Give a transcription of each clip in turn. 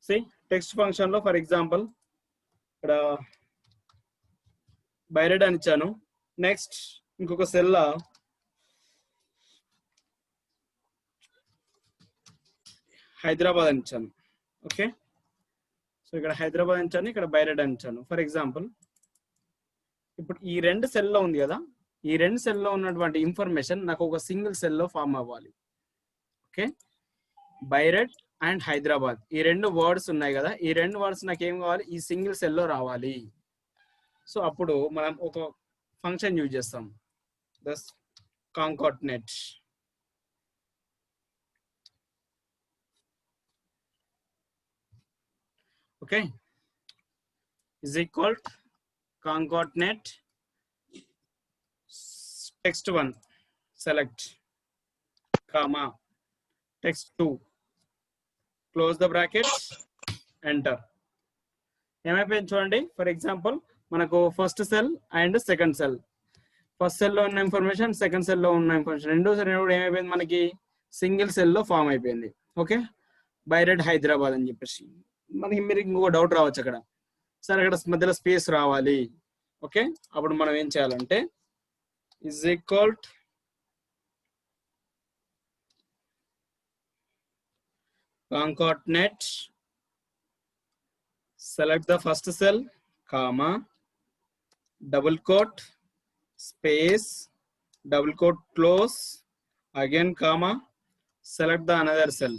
C text function లో for example ఇక్కడ బైరెడ్ అని ఇచ్చాను. నెక్స్ట్ ఇంకొక సెల్ హైదరాబాద్ అని ఇచ్చాను. ఓకే, సో ఇక్కడ హైదరాబాద్ అని ఇచ్చాను, ఇక్కడ బైరెడ్ అని ఇచ్చాను. ఫర్ ఎగ్జాంపుల్ ఇప్పుడు ఈ రెండు సెల్లో ఉంది కదా, ఈ రెండు సెల్లో ఉన్నటువంటి ఇన్ఫర్మేషన్ నాకు ఒక సింగిల్ సెల్లో ఫామ్ అవ్వాలి. ఓకే, బైరెడ్ అండ్ హైదరాబాద్ ఈ రెండు వర్డ్స్ ఉన్నాయి కదా, ఈ రెండు వర్డ్స్ నాకు ఏం కావాలి, ఈ సింగిల్ సెల్లో రావాలి. సో అప్పుడు మనం ఒక ఫంక్షన్ యూజ్ చేస్తాం, thus concatenate. Okay, is equal concatenate text 1 select comma text 2 close the brackets enter. ఏమైపోయింది చూడండి. ఫర్ ఎగ్జాంపుల్ మనకు first cell and second cell, first సెల్లో ఉన్న ఇన్ఫర్మేషన్ సెకండ్ సెల్లో ఉన్న ఇన్ఫర్మేషన్ రెండు ఏమైపోయింది, మనకి సింగిల్ సెల్లో ఫామ్ అయిపోయింది. ఓకే, బైరెడ్ హైదరాబాద్ అని చెప్పేసి మనకి మీరు ఇంకొక డౌట్ రావచ్చు అక్కడ, సరే అక్కడ మధ్యలో స్పేస్ రావాలి. ఓకే, అప్పుడు మనం ఏం చేయాలంటే is equal concatenate select the first cell comma double quote space double quote close again comma select the another cell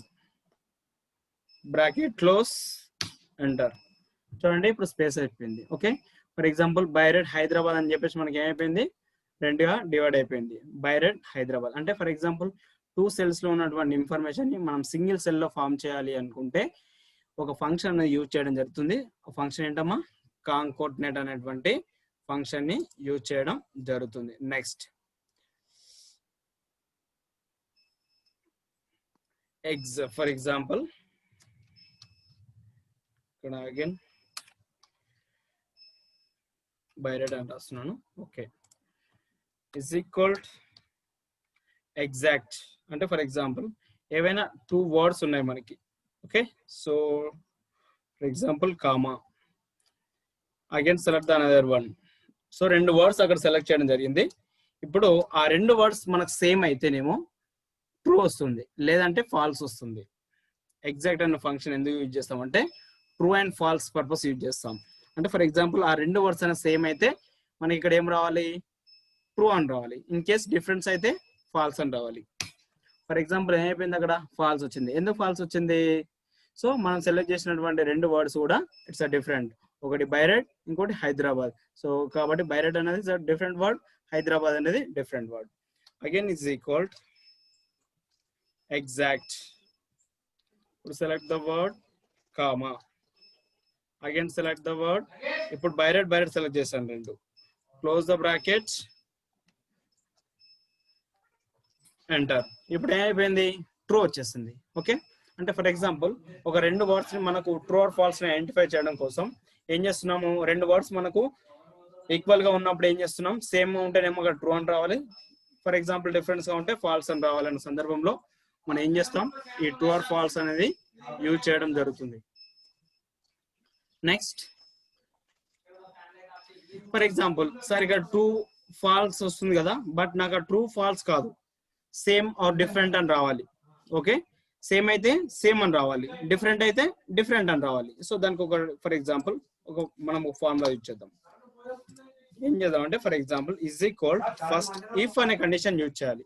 bracket close enter. చూడండి ఇప్పుడు స్పేస్ అయిపోయింది. ఓకే, ఫర్ ఎగ్జాంపుల్ బైరెడ్ హైదరాబాద్ అని చెప్పేసి మనకి ఏమైపోయింది, రెండుగా డివైడ్ అయిపోయింది. బైరెడ్ హైదరాబాద్ అంటే ఫర్ ఎగ్జాంపుల్ 2 cells లో ఉన్నటువంటి ఇన్ఫర్మేషన్ ని మనం సింగిల్ సెల్ లో ఫామ్ చేయాలి అనుకుంటే ఒక ఫంక్షన్ అనేది యూజ్ చేయడం జరుగుతుంది. ఆ ఫంక్షన్ ఏంటమ్మా, కాంకాటినేట్ అనేటువంటి ఫంక్షన్ ని యూజ్ చేయడం జరుగుతుంది. నెక్స్ట్ ఫర్ ఎగ్జాంపుల్ ఇక్కడ అగైన్ బైరెడ్ అని రాస్తున్నాను. ఓకే, is equal exact అంటే ఫర్ ఎగ్జాంపుల్ ఏవైనా 2 words ఉన్నాయి మనకి. Okay, so for example comma again select the another one. So 2 words అక్కడ సెలెక్ట్ చేయడం జరిగింది. ఇప్పుడు ఆ 2 words మనకు సేమ్ అయితేనేమో ట్రూ వస్తుంది, లేదంటే ఫాల్స్ వస్తుంది. ఎగ్జాక్ట్ అనే ఫంక్షన్ ఎందుకు యూజ్ చేస్తామంటే true and false purpose use చేస్తాం. అంటే ఫర్ ఎగ్జాంపుల్ ఆ 2 words అనేది సేమ్ అయితే మనకి ఇక్కడ ఏం రావాలి, ట్రూ అని రావాలి. ఇన్ కేస్ డిఫరెన్స్ అయితే ఫాల్స్ అని రావాలి. ఫర్ ఎగ్జాంపుల్ ఏమైపోయింది, అక్కడ ఫాల్స్ వచ్చింది. ఎందుకు ఫాల్స్ వచ్చింది, సో మనం సెలెక్ట్ చేసినటువంటి 2 words కూడా ఇట్స్ అ డిఫరెంట్, ఒకటి బైరెడ్ ఇంకోటి హైదరాబాద్. సో కాబట్టి బైరెడ్ అనేది డిఫరెంట్ వర్డ్, హైదరాబాద్ అనేది different word. Again is equal exact, select the word comma again select the word. ఇప్పుడు బైరెడ్ సెలెక్ట్ చేశాను రెండు, క్లోజ్ ద బ్రాకెట్ ఎంటర్. ఇప్పుడు ఏమైపోయింది, ట్రూ వచ్చేసింది. ఓకే, అంటే ఫర్ ఎగ్జాంపుల్ ఒక 2 words ని మనకు ట్రూ ఆర్ ఫాల్స్ ని ఐడెంటిఫై చేయడం కోసం ఏం చేస్తున్నాము, 2 words మనకు ఈక్వల్ గా ఉన్నప్పుడు ఏం చేస్తున్నాం, సేమ్ ఉంటేనేమో అక్కడ ట్రూ అని రావాలి, ఫర్ ఎగ్జాంపుల్ డిఫరెన్స్ గా ఉంటే ఫాల్స్ అని రావాలన్న సందర్భంలో మనం ఏం చేస్తాం, ఈ ట్రూ ఆర్ ఫాల్స్ అనేది యూజ్ చేయడం జరుగుతుంది. నెక్స్ట్ ఫర్ ఎగ్జాంపుల్ సార్ ఇక్కడ ట్రూ ఫాల్స్ వస్తుంది కదా, బట్ నాకు ఆ ట్రూ ఫాల్స్ కాదు, సేమ్ ఆర్ డిఫరెంట్ అని రావాలి. ఓకే, సేమ్ అయితే సేమ్ అని రావాలి, డిఫరెంట్ అయితే డిఫరెంట్ అని రావాలి. సో దానికి ఒక ఫర్ ఎగ్జాంపుల్ మనం ఒక ఫార్ములా యూజ్ చేద్దాం. ఏం చేద్దాం అంటే for example is equal first if అనే కండిషన్ యూజ్ చేయాలి.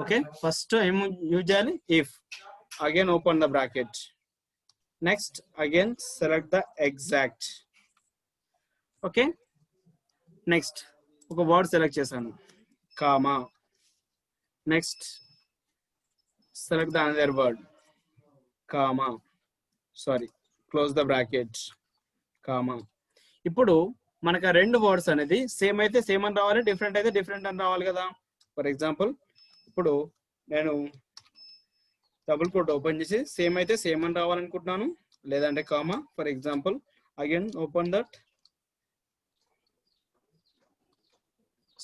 ఓకే, ఫస్ట్ ఏం యూజ్ చేయాలి, if, again open the bracket, next again select the exact. Okay, next ఒక వర్డ్ సెలెక్ట్ చేశాను comma, next select the another word comma sorry close the bracket comma. ఇప్పుడు మనకు 2 words అనేది same అయితే same అని రావాలి, డిఫరెంట్ అయితే డిఫరెంట్ అని రావాలి కదా. ఫర్ ఎగ్జాంపుల్ ఇప్పుడు నేను డబుల్ కోట్ ఓపెన్ చేసి సేమ్ అయితే సేమ్ అని రావాలనుకుంటున్నాను, లేదంటే comma. For example again open that,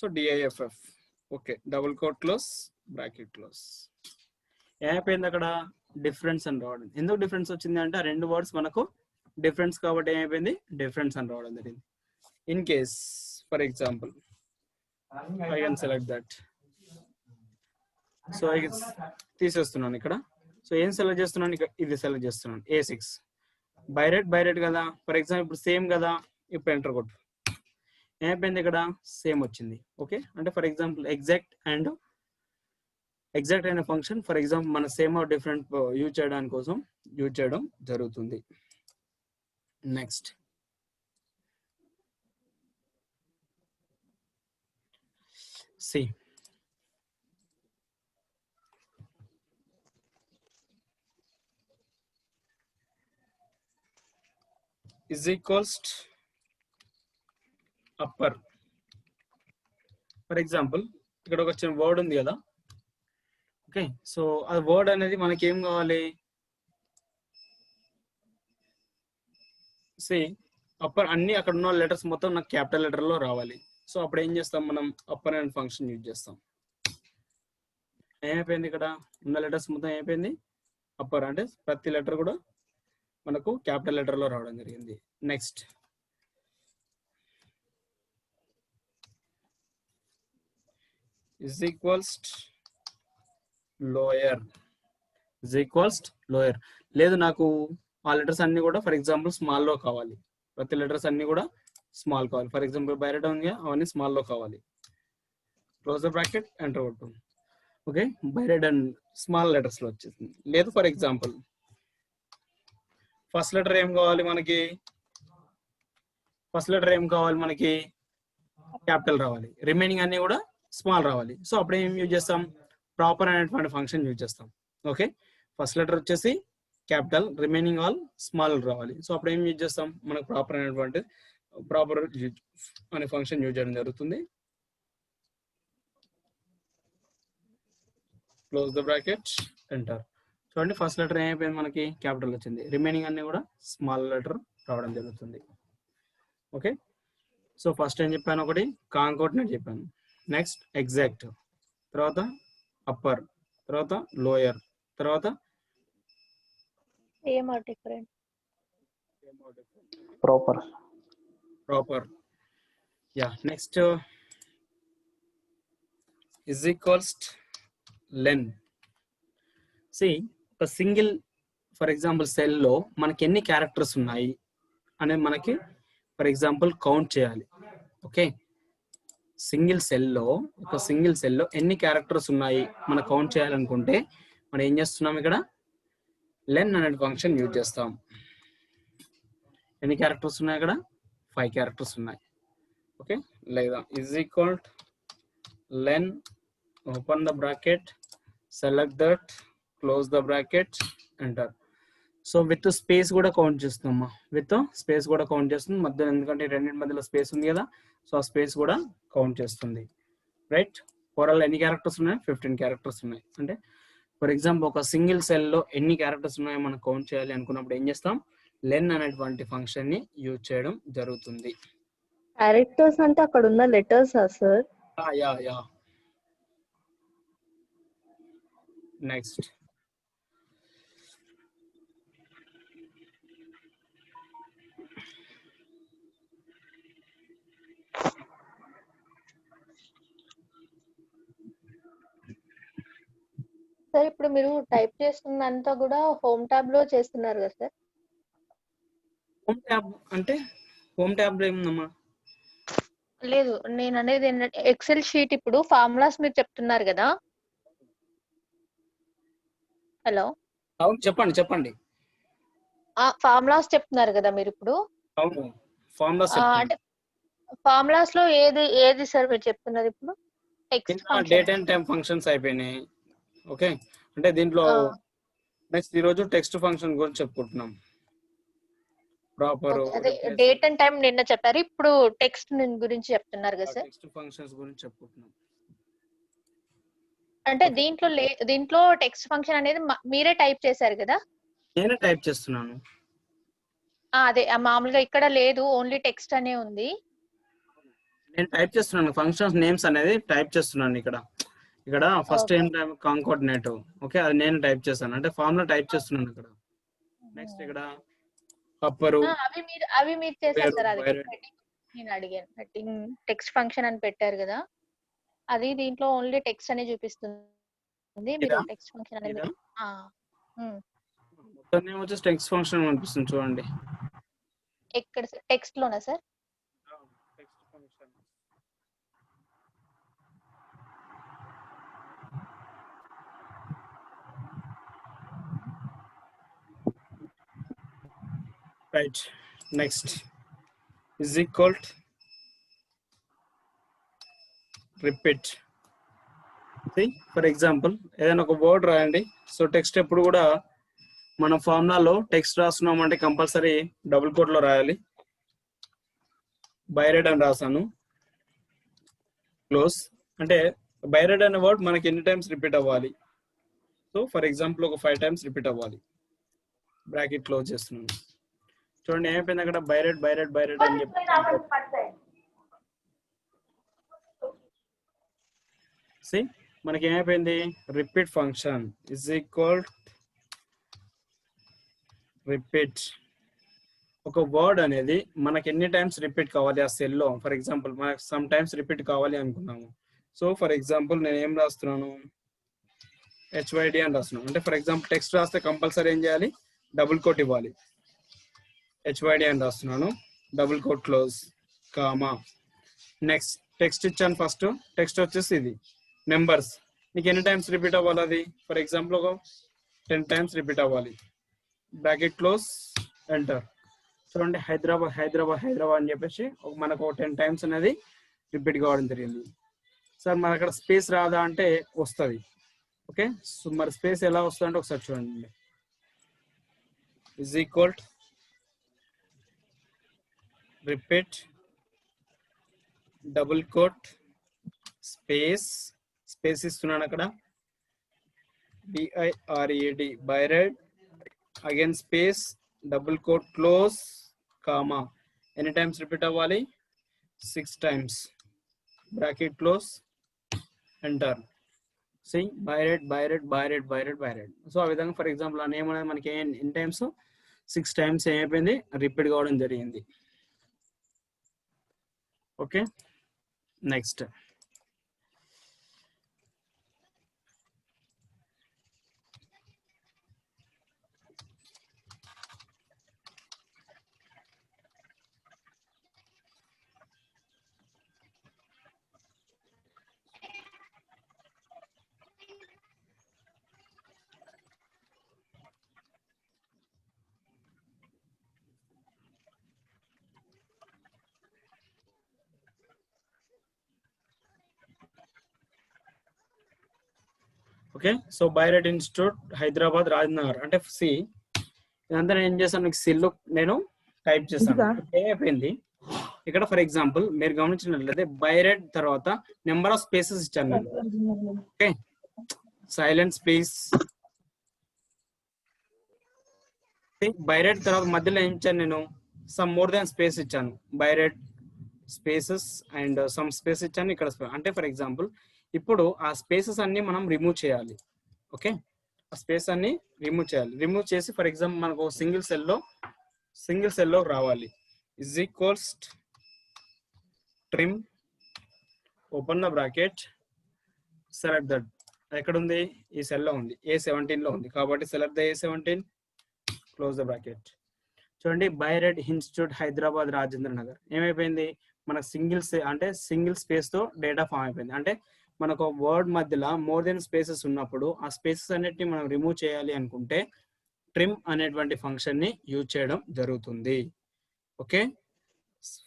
so diff. Okay, double quote close bracket close. ఏమైపోయింది అక్కడ డిఫరెన్స్ అని రావడం. ఎందుకు డిఫరెన్స్ వచ్చింది అంటే ఆ రెండు వర్డ్స్ మనకు డిఫరెన్స్ కాబట్టి ఏమైపోయింది డిఫరెన్స్ అని రావడం జరిగింది. In case for example I can select that. So I తీసేస్తున్నాను ఇక్కడ. సో ఏం సెలెక్ట్ చేస్తున్నాను, ఇక్కడ ఇది సెలెక్ట్ చేస్తున్నాను A6 బైరెట్ కదా. ఫర్ ఎగ్జాంపుల్ ఇప్పుడు సేమ్ కదా, ఇప్పుడు ఎంటర్ కొట్టు, ఏమైపోయింది ఇక్కడ సేమ్ వచ్చింది. ఓకే, అంటే ఫర్ ఎగ్జాంపుల్ ఎగ్జాక్ట్ అనే ఫంక్షన్ ఫర్ ఎగ్జాంపుల్ మన సేమ్ ఆర్ డిఫరెంట్ యూజ్ చేయడానికి కోసం యూజ్ చేయడం జరుగుతుంది. Next see is equals to upper. For example ఇక్కడ ఒక చిన్న వర్డ్ ఉంది కదా. ఓకే, సో ఆ వర్డ్ అనేది మనకి ఏం కావాలి, సి అప్పర్ అన్ని అక్కడ ఉన్న లెటర్స్ మొత్తం నాకు క్యాపిటల్ లెటర్ లో రావాలి. సో అప్పుడు ఏం చేస్తాం, మనం అప్పర్ అనే ఫంక్షన్ యూజ్ చేస్తాం. ఏమైపోయింది ఇక్కడ ఉన్న లెటర్స్ మొత్తం ఏమైపోయింది అప్పర్, అంటే ప్రతి లెటర్ కూడా మనకు క్యాపిటల్ లెటర్ లో రావడం జరిగింది. Next is equals to lower. is equals to lower. లేదు నాకు ఆ లెటర్స్ అన్ని కూడా ఫర్ ఎగ్జాంపుల్ స్మాల్ లో కావాలి, ప్రతి లెటర్స్ అన్ని కూడా స్మాల్ కావాలి. ఫర్ ఎగ్జాంపుల్ బైరెట్ ఉంది, అవన్నీ స్మాల్ లో కావాలి. క్లోజ్ ద బ్రాకెట్, ఎంటర్ కొట్టు. ఓకే, బైరెట్ అండ్ స్మాల్ లెటర్స్ లో వచ్చేసింది. లేదు ఫర్ ఎగ్జాంపుల్ ఫస్ట్ లెటర్ ఏం కావాలి మనకి, క్యాపిటల్ రావాలి, రిమైనింగ్ అన్ని కూడా స్మాల్ రావాలి. సో అప్పుడు ఏం యూజ్ చేస్తాం, ప్రాపర్ అనేటువంటి ఫంక్షన్ యూజ్ చేస్తాం. ఓకే, ఫస్ట్ లెటర్ వచ్చేసి క్యాపిటల్, రిమైనింగ్ ఆల్ స్మాల్ రావాలి. సో అప్పుడు ఏం యూజ్ చేస్తాం, మనకు ప్రాపర్ అనే ఫంక్షన్ యూజ్ చేయడం జరుగుతుంది. Close the bracket, enter. చూడండి ఫస్ట్ లెటర్ ఏమైపోయింది మనకి క్యాపిటల్ వచ్చింది, రిమైనింగ్ అన్ని కూడా స్మాల్ లెటర్ రావడం జరుగుతుంది. ఓకే, సో ఫస్ట్ ఏం చెప్పాను, ఒకటి కాంకోర్డినేట్ చెప్పాను. నెక్స్ట్ ఎగ్జాక్ట్, తర్వాత అప్పర్, తర్వాత లోయర్, తర్వాత proper. Yeah, next is equals to len. See ఒక సింగిల్ ఫర్ ఎగ్జాంపుల్ సెల్ లో మనకి ఎన్ని క్యారెక్టర్స్ ఉన్నాయి అనేది మనకి ఫర్ ఎగ్జాంపుల్ కౌంట్ చేయాలి. ఓకే, సింగిల్ సెల్లో ఎన్ని క్యారెక్టర్స్ ఉన్నాయి మనం కౌంట్ చేయాలనుకుంటే మనం ఏం చేస్తున్నాం, ఇక్కడ లెన్ అనే ఫంక్షన్ యూజ్ చేస్తాం. ఎన్ని క్యారెక్టర్స్ ఉన్నాయి, ఇక్కడ 5 క్యారెక్టర్స్ ఉన్నాయి. ఓకే, లేదా is equal to len, open the bracket, select that, close the bracket, enter. So with space కూడా కౌంట్ చేస్తున్నామా, మధ్యలో, ఎందుకంటే రెండింటి మధ్యలో స్పేస్ ఉంది కదా, సో ఆ స్పేస్ కూడా కౌంట్ చేస్తుంది. రైట్, ఓవరాల్ ఎన్ని క్యారెక్టర్స్ ఉన్నాయి, 15 క్యారెక్టర్స్ ఉన్నాయి. అంటే ఫర్ ఎగ్జాంపుల్ ఒక సింగిల్ సెల్ లో ఎన్ని క్యారెక్టర్స్ ఉన్నాయో మనం కౌంట్ చేయాలి అనుకున్నప్పుడు ఏం చేస్తాం, లెన్ అనేటువంటి ఫంక్షన్ ని యూజ్ చేయడం జరుగుతుంది. క్యారెక్టర్స్ అంటే అక్కడ ఉన్న letters sir? Yeah. Next sir ఇప్పుడు మీరు టైప్ చేస్తున్నంతా కూడా హోమ్ ట్యాబ్ లో చేస్తున్నారు కదా సార్? హోమ్ ట్యాబ్ అంటే హోమ్ ట్యాబ్ లో ఏముందమ్మా? లేదు, నేను అనేది ఏంటంటే ఎక్సెల్ షీట్ ఇప్పుడు ఫార్ములాస్ మీరు చెప్తున్నారు కదా. హలో, అవును చెప్పండి. ఫార్ములాస్ చెప్తున్నారు కదా మీరు ఇప్పుడు. అవును, ఫార్ములాస్ అంటే ఫార్ములాస్ లో ఏది సార్ మీరు చెప్తున్నారు ఇప్పుడు? డేట్ అండ్ టైం ఫంక్షన్స్ అయిపోయినాయి. ఓకే, అంటే దీంట్లో నెక్స్ట్ ఈ రోజు టెక్స్ట్ ఫంక్షన్ గురించి చెప్పుకుంటున్నాం. ప్రాపర్ డేట్ అండ్ టైం నిన్న చెప్పారు, ఇప్పుడు టెక్స్ట్ గురించి చెప్తున్నారు కదా సార్? టెక్స్ట్ ఫంక్షన్స్ గురించి చెప్పుకుంటున్నాం. అంటే దీంట్లో టెక్స్ట్ ఫంక్షన్ అనేది మీరే టైప్ చేశారు కదా? నేనే టైప్ చేస్తున్నాను. అదే మామూలుగా ఇక్కడ లేదు, ఓన్లీ టెక్స్ట్ అనే ఉంది. నేను టైప్ చేస్తున్నాను, ఫంక్షన్స్ నేమ్స్ అనేది టైప్ చేస్తున్నాను. ఇక్కడ ఇక్కడ ఫస్ట్ Okay. ఏం టైప్ కాంకోర్డినేట్. ఓకే, అది నేను టైప్ చేశాను, అంటే ఫార్ములా టైప్ చేస్తున్నాను ఇక్కడ. నెక్స్ట్ ఇక్కడ అప్పరు అవి మీరు చేశారు సార్. అది బైరెడ్. నేను అడిగాను. హెడ్డింగ్ టెక్స్ట్ ఫంక్షన్ అని పెట్టారు కదా, అది దీంట్లో ఓన్లీ టెక్స్ట్ అనే చూపిస్తుంది. మీరు ఇదా? టెక్స్ట్ ఫంక్షన్ అనేది ఇదా? ఉమ్. మొత్తం నేమ్ వచ్చేసి టెక్స్ట్ ఫంక్షన్ అనిపిస్తుంది చూడండి. ఎక్కడ టెక్స్ట్ లోనా sir? Text function. Right. Next is equal to repeat. See, for example ఏదైనా ఒక వర్డ్ రాయండి. సో టెక్స్ట్ ఎప్పుడు కూడా మన ఫార్ములాలో టెక్స్ట్ రాస్తున్నాం అంటే కంపల్సరీ డబుల్ కోట్ లో రాయాలి. బైరెడ్ అని రాసాను, క్లోజ్. అంటే బైరెడ్ అనే వర్డ్ మనకి ఎన్ని టైమ్స్ రిపీట్ అవ్వాలి. సో ఫర్ ఎగ్జాంపుల్ ఒక 5 టైమ్స్ రిపీట్ అవ్వాలి. బ్రాకెట్ క్లోజ్ చేస్తున్నాను. చూడండి ఏమైపోయింది అక్కడ, బైరెడ్ బైరెడ్ బైరెడ్ అని చెప్పి సి మనకి ఏమైపోయింది, repeat function is equal repeat. ఒక వర్డ్ అనేది మనకి ఎన్ని టైమ్స్ రిపీట్ కావాలి ఆ సెల్లో. ఫర్ ఎగ్జాంపుల్ మనకి సమ్ టైమ్స్ రిపీట్ కావాలి అనుకున్నాము. సో ఫర్ ఎగ్జాంపుల్ నేను ఏం రాస్తున్నాను, హెచ్వైడి అని రాస్తున్నాను. అంటే ఫర్ ఎగ్జాంపుల్ టెక్స్ట్ రాస్తే కంపల్సరీ ఏం చేయాలి, డబుల్ కోట్ ఇవ్వాలి. హెచ్వైడి అని రాస్తున్నాను, double quote close, comma. Next text ఇచ్చాను. ఫస్ట్ టెక్స్ట్ వచ్చేసి ఇది నెంబర్స్. నీకు ఎన్ని టైమ్స్ రిపీట్ అవ్వాలి అది, ఫర్ ఎగ్జాంపుల్ ఒక 10 టైమ్స్ రిపీట్ అవ్వాలి. Bracket close, enter. చూడండి హైదరాబాద్ హైదరాబాద్ హైదరాబాద్ అని చెప్పేసి మనకు 10 టైమ్స్ అనేది రిపీట్ కావడం జరిగింది. సార్ మరి అక్కడ స్పేస్ రాదా అంటే వస్తుంది. ఓకే, సో మరి స్పేస్ ఎలా వస్తుంది అంటే ఒకసారి చూడండి. Is equal repeat double quote space, space ఇస్తున్నాను అక్కడ, BIRED BIRED, again space, double quote close, comma. ఎన్ని టైమ్స్ రిపీట్ అవ్వాలి, 6 టైమ్స్. Bracket close, enter. సి BIRED BIRED BIRED BIRED BIRED. So ఆ విధంగా ఫర్ ఎగ్జాంపుల్ ఆ నేమ్ అనేది మనకి ఎన్ని టైమ్స్, 6 టైమ్స్ ఏమైపోయింది, రిపీట్ కావడం జరిగింది. Okay, next okay. So BIRED institute Hyderabad Rajnagar అంటే సి ఇదంతా నేను ఏం చేశాను, మీకు సెల్ నేను టైప్ చేశాను. అయిపోయింది. ఇక్కడ ఫర్ ఎగ్జాంపుల్ మీరు గమనించినట్లయితే బైరెడ్ తర్వాత నెంబర్ ఆఫ్ స్పేసెస్ ఇచ్చాను నేను. Okay, silent space. బైరెడ్ తర్వాత మధ్యలో ఏం ఇచ్చాను నేను, సమ్ మోర్ దాన్ స్పేస్ ఇచ్చాను. బైరెడ్ స్పేసెస్ అండ్ సమ్ స్పేస్ ఇచ్చాను ఇక్కడ. అంటే ఫర్ ఎగ్జాంపుల్ ఇప్పుడు ఆ స్పేసెస్ అన్ని మనం రిమూవ్ చేయాలి. ఓకే, ఆ స్పేస్ అన్ని రిమూవ్ చేయాలి. రిమూవ్ చేసి ఫర్ ఎగ్జాంపుల్ మనకు సింగిల్ సెల్లో రావాలి. Is equals trim, open the bracket, select that. ఎక్కడ ఉంది, ఈ సెల్లో ఉంది, A17 లో ఉంది కాబట్టి select the A17, close the bracket. చూడండి బైరెడ్ ఇన్స్టిట్యూట్ హైదరాబాద్ రాజేంద్ర నగర్ ఏమైపోయింది, మన సింగిల్ స్పేస్ తో డేటా ఫామ్ అయిపోయింది. అంటే మనకు వర్డ్ మధ్యలో మోర్ దెన్ స్పేసెస్ ఉన్నప్పుడు ఆ స్పేసెస్ అన్నిటిని మనం రిమూవ్ చేయాలి అనుకుంటే ట్రిమ్ అనేటువంటి ఫంక్షన్ ని యూజ్ చేయడం జరుగుతుంది. ఓకే,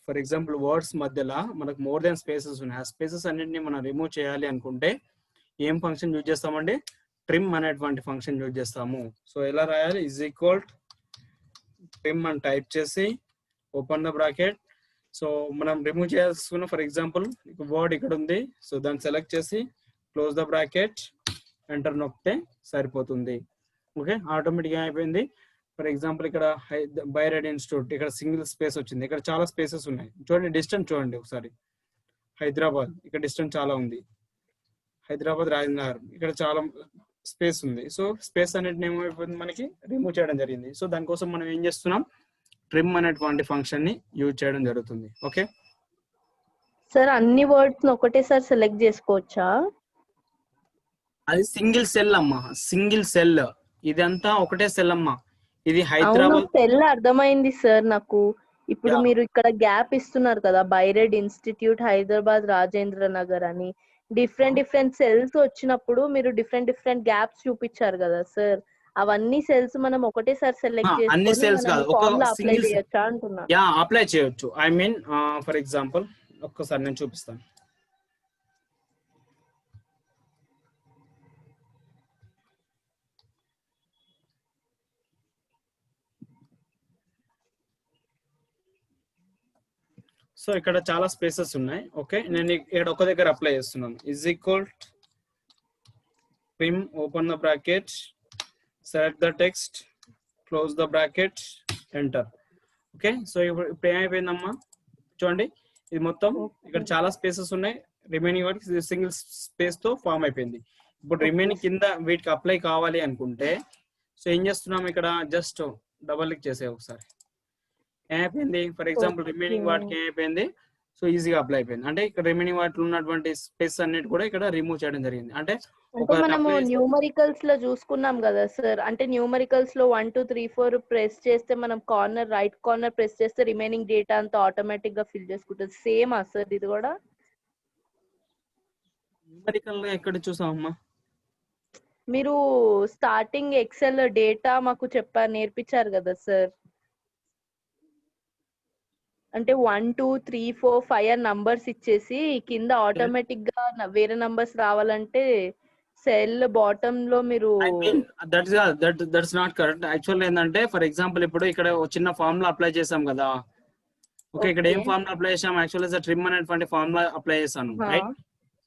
ఫర్ ఎగ్జాంపుల్ వర్డ్స్ మధ్యలో మనకు మోర్ దెన్ స్పేసెస్ ఉన్నాయి, ఆ స్పేసెస్ అన్నిటిని మనం రిమూవ్ చేయాలి అనుకుంటే ఏం ఫంక్షన్ యూజ్ చేస్తామండి, ట్రిమ్ అనేటువంటి ఫంక్షన్ యూజ్ చేస్తాము. సో ఎలా రాయాలి, ఇజ్ ఈక్వల్ ట్రిమ్ అని టైప్ చేసి ఓపెన్ ద బ్రాకెట్. సో మనం రిమూవ్ చేసుకున్న ఫర్ ఎగ్జాంపుల్ వర్డ్ ఇక్కడ ఉంది, సో దాన్ని సెలెక్ట్ చేసి క్లోజ్ ద బ్రాకెట్, ఎంటర్ నొక్కితే సరిపోతుంది. ఓకే, ఆటోమేటిక్గా అయిపోయింది. ఫర్ ఎగ్జాంపుల్ ఇక్కడ బైరెడ్ ఇన్స్టిట్యూట్ ఇక్కడ సింగిల్ స్పేస్ వచ్చింది, ఇక్కడ చాలా స్పేసెస్ ఉన్నాయి. చూడండి డిస్టెన్స్ చూడండి ఒకసారి, హైదరాబాద్ ఇక్కడ డిస్టెన్స్ చాలా ఉంది. హైదరాబాద్ రాజనగర్ ఇక్కడ చాలా స్పేస్ ఉంది. సో స్పేస్ అన్నిటిని ఏమైపోయింది మనకి రిమూవ్ చేయడం జరిగింది. సో దానికోసం మనం ఏం చేస్తున్నాం, ట్రిమ్ అనేటువంటి ఫంక్షన్ ని యూజ్ చేయడం జరుగుతుంది. ఓకే సార్ అన్ని వర్డ్స్ ఒకటేసారి సెలెక్ట్ చేసుకోవచ్చా? అది సింగిల్ సెల్ అమ్మా, సింగిల్ సెల్. ఇదంతా ఒకటే సెల్ అమ్మా. ఇది హైదరాబాద్ సెల్ అర్థమైంది సార్ నాకు. ఇప్పుడు Yeah. మీరు ఇక్కడ గ్యాప్ ఇస్తున్నారు కదా, బైరెడ్ ఇన్స్టిట్యూట్ హైదరాబాద్ రాజేంద్ర నగర్ అని డిఫరెంట్ సెల్స్ వచ్చినప్పుడు మీరు డిఫరెంట్ గ్యాప్స్ చూపించారు కదా సార్, అవన్నీ సెల్స్ మనం ఒకటేసారి సెలెక్ట్ అన్ని సెల్స్ కాదు, ఒక అప్లై సింగిల్ చేయొచ్చా అంటున్నా. యా అప్లై చేయొచ్చు. ఐ మీన్ ఫర్ ఎగ్జాంపుల్ ఒక్కసారి నేను చూపిస్తాను. సో ఇక్కడ చాలా స్పేసెస్ ఉన్నాయి. ఓకే నేను ఇక్కడ ఒక దగ్గర అప్లై చేస్తున్నాను. Is equal trim, open the bracket, select the text, close the bracket, enter. Okay so ఇప్పుడు ఏమైపోయిందమ్మా చూడండి, ఇది మొత్తం ఇక్కడ చాలా స్పేసెస్ ఉన్నాయి. రిమైనింగ్ వాటికి సింగిల్ స్పేస్ తో ఫామ్ అయిపోయింది. ఇప్పుడు రిమైనింగ్ కింద వీటికి అప్లై కావాలి అనుకుంటే సో ఏం చేస్తున్నాం, ఇక్కడ జస్ట్ డబల్ క్లిక్ చేసే ఒకసారి ఏమైపోయింది. ఫర్ ఎగ్జాంపుల్ రిమైనింగ్ వాటికి ఏమైపోయింది, సో ఈజీగా అప్లై అయిపోయింది. అంటే ఇక్కడ రిమైనింగ్ వాటిలో ఉన్నటువంటి స్పేస్ అన్నిటి కూడా ఇక్కడ రిమూవ్ చేయడం జరిగింది. అంటే మనము న్యూమరికల్స్ లో చూసుకున్నాం కదా సార్, అంటే న్యూమరికల్స్ లో 1 2 3 4 ప్రెస్ చేస్తే మనం కార్నర్ రైట్ కార్నర్ ప్రెస్ చేస్తే రిమైనింగ్ డేటా అంతా ఆటోమేటిక్ గా ఫిల్ చేసుకుంటుంది. సేమ్ సార్ ఇది కూడా? న్యూమరికల్ గా ఎక్కడ చూసామమ్మా? మీరు స్టార్టింగ్ ఎక్సెల్ డేటా మాకు నేర్పించారు కదా సార్, అంటే 1 2 3 4 5 నంబర్స్ ఇచ్చేసి కింద ఆటోమేటిక్ గా వేరే నంబర్స్ రావాలంటే సెల్ బాటమ్ లో మీరు దట్స్ నాట్ కరెక్ట్. యాక్చువల్ ఏంటంటే ఫర్ ఎగ్జాంపుల్ ఇప్పుడు ఇక్కడ చిన్న ఫార్ములా అప్లై చేసాం కదా. ఓకే ఇక్కడ ఏం ఫార్ములా అప్లై చేసాం, యాక్చువల్ ట్రిమ్ అనేటువంటి ఫార్ములా అప్లై చేశాను రైట్.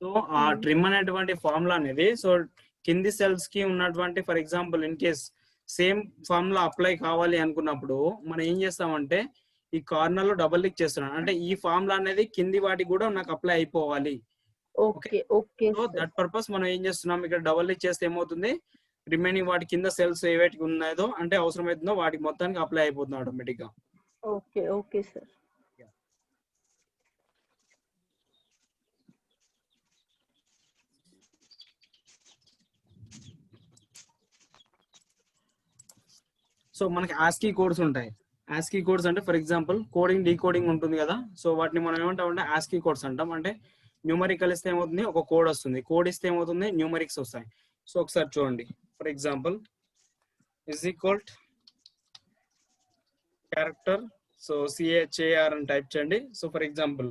సో ఆ ట్రిమ్ అనేటువంటి ఫార్ములా అనేది సో కింది సెల్స్ కి ఉన్నటువంటి for example in case same formula apply కావాలి అనుకున్నప్పుడు మనం ఏం చేస్తామంటే ఈ కార్నర్ లో డబుల్ క్లిక్ చేస్తున్నాను. అంటే ఈ ఫార్ములా అనేది కింది వాటికి కూడా నాకు అప్లై అయిపోవాలి. Okay okay so that purpose మనం ఏం చేస్తున్నాం, ఇక్కడ డబుల్ క్లిక్ చేస్తే ఏమవుతుంది, రిమైనింగ్ వాటి కింద సెల్స్ ఏవేటికి ఉన్నాయో అంటే అవసరం అవుతుందో వాటికి మొత్తానికి అప్లై అయిపోతుంది ఆటోమేటిక్ గా. Okay okay sir. సో మనకి ఆస్కీ కోడ్స్ ఉంటాయి. ఆస్కీ కోడ్స్ అంటే ఫర్ ఎగ్జాంపుల్ కోడింగ్ డీకోడింగ్ ఉంటుంది కదా. సో వాటిని మనం ఏమంటామంటే ఆస్కీ కోడ్స్ అంటాం. అంటే న్యూమరికల్ ఇస్తే ఏమవుతుంది, ఒక కోడ్ వస్తుంది, కోడ్ ఇస్తే ఏమవుతుంది, న్యూమరిక్స్ వస్తాయి. సో ఒకసారి చూడండి, for example is equal character, so CHAR అని టైప్ చేయండి. సో ఫర్ ఎగ్జాంపుల్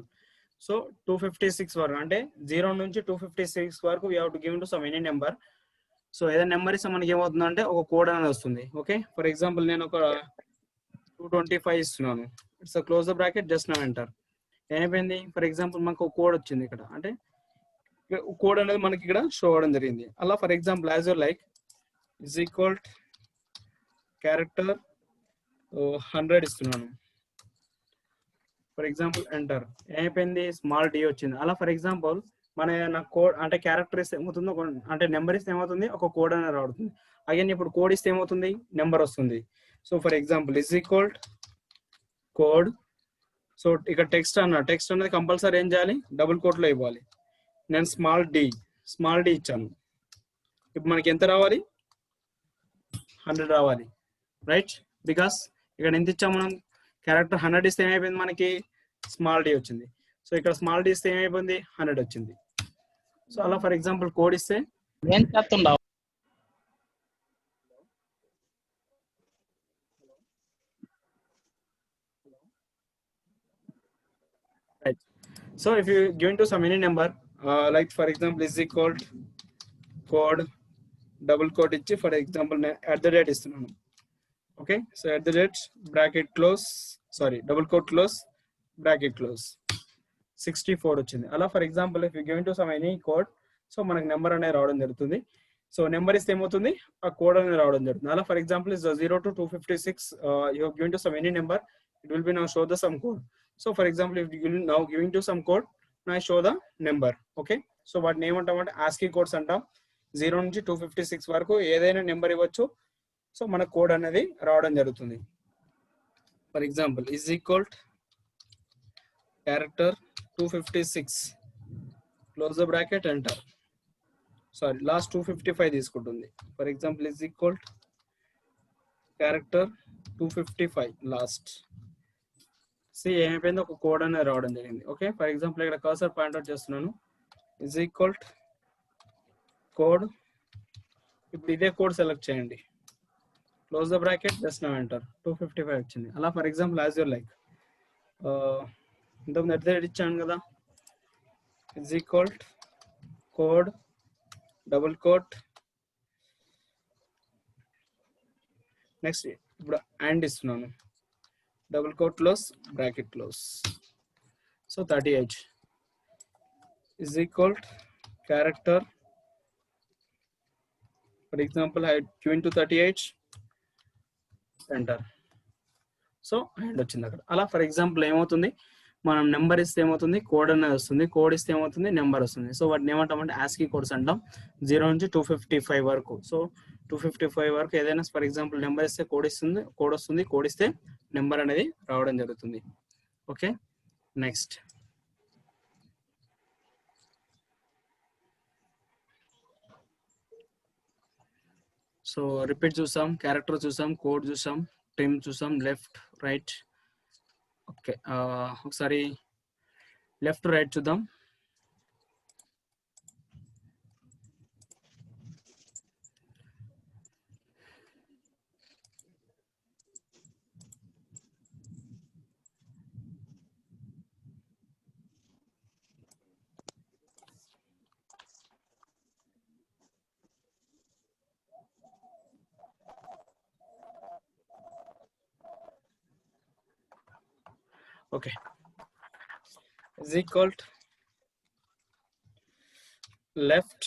సో 256 వరకు అంటే 0 నుంచి 256 వరకు we have to give to some any number. So ఏదైనా నెంబర్ ఇస్తే మనకి ఏమవుతుంది అంటే ఒక కోడ్ అనేది వస్తుంది. ఓకే ఫర్ ఎగ్జాంపుల్ నేను ఒక 225 ఇస్తున్నాను. It's close the bracket, just now enter. ఏమైపోయింది, ఫర్ ఎగ్జాంపుల్ మనకు ఒక కోడ్ వచ్చింది ఇక్కడ. అంటే కోడ్ అనేది మనకి ఇక్కడ షో అవ్వడం జరిగింది. అలా for example as your like is equal character 100 ఇస్తున్నాను. For example enter. ఏమైపోయింది, స్మాల్ d వచ్చింది. అలా ఫర్ ఎగ్జాంపుల్ మన నాకు కోడ్ అంటే క్యారెక్టర్ ఇస్తే ఏమవుతుందో అంటే నెంబర్ ఇస్తే ఏమవుతుంది, ఒక కోడ్ అనేది రావుతుంది. అగైన్ ఇప్పుడు కోడ్ ఇస్తే ఏమవుతుంది, నెంబర్ వస్తుంది. So for example is equal code. So ఇక్కడ టెక్స్ట్ టెక్స్ట్ అనేది కంపల్సరీ ఏం చేయాలి, డబుల్ కోట్ లో ఇవ్వాలి. నేను స్మాల్ డి ఇచ్చాను. ఇప్పుడు మనకి ఎంత రావాలి, 100 రావాలి రైట్. బికాస్ ఇక్కడ ఎంత ఇచ్చాము మనం, క్యారెక్టర్ 100 ఇస్తే ఏమైపోయింది, మనకి స్మాల్ డి వచ్చింది. సో ఇక్కడ స్మాల్ డి ఇస్తే ఏమైపోయింది, 100 వచ్చింది. సో అలా ఫర్ ఎగ్జాంపుల్ కోడ్ ఇస్తే ఏం చేస్తుండవు. right. So if you given to some any number like for example is equal code double quote ఇచ్చి for example at the rate ఇస్తున్నాను. Okay, so at the rate bracket close, sorry double quote close bracket close 64 వచ్చింది. అలా for example if you given to some any code, so మనకి number అనేది రావడం జరుగుతుంది. So number ఇస్తే ఏమవుతుంది, ఆ కోడ్ అనేది రావడం జరుగుతుంది. అలా for example is 0 to 256 you have given to some any number, it will be now show the some code. So for example if you now giving to some code, now I show the number. Okay, so వాటిని ఏమంటామంటే Aashiqui codes అంటాం. 0 నుంచి 256 వరకు ఏదైనా number ఇవ్వచ్చు. So మన code అనేది రావడం జరుగుతుంది. For example is equal character 256 close the bracket enter. Sorry last 255 తీసుకుంటుంది. For example is equal character 255 last. See ఏమైపోయింది, ఒక కోడ్ అనేది రావడం జరిగింది. ఓకే, ఫర్ ఎగ్జాంపుల్ ఇక్కడ కర్సర్ పాయింట్అవుట్ చేస్తున్నాను. Is equal code. ఇప్పుడు ఇదే కోడ్ సెలెక్ట్ చేయండి. Close the bracket just now enter. 255 వచ్చింది. అలా for example as your like ఇంతకు నెట్ ఇచ్చాను కదా. Is equal code double coat next ఇప్పుడు అండ్ ఇస్తున్నాను. Double quote close bracket close. So 38 is equal character for example హైట్ 38 ఎంటర్. సో అండ్ వచ్చింది అక్కడ. అలా ఫర్ ఎగ్జాంపుల్ ఏమవుతుంది, మనం నెంబర్ ఇస్తే ఏమవుతుంది, కోడ్ అనేది వస్తుంది. కోడ్ ఇస్తే ఏమవుతుంది, నెంబర్ వస్తుంది. సో వాటిని ఏమంటామంటే ఆస్కీ కోడ్స్ అంటాం. 0 నుంచి 255 వరకు. సో 255 వరకు ఏదైనా ఫర్ ఎగ్జాంపుల్ నెంబర్ ఇస్తే కోడ్ ఇస్తుంది, కోడ్ వస్తుంది. కోడ్ ఇస్తే నెంబర్ అనేది రావడం జరుగుతుంది. ఓకే, నెక్స్ట్ సో రిపీట్ చూసాం, క్యారెక్టర్ చూసాం, కోడ్ చూసాం, ట్రిమ్ చూసాం, లెఫ్ట్ రైట్. ఓకే, ఒకసారి లెఫ్ట్ రైట్ చూద్దాం. Okay, is equal to left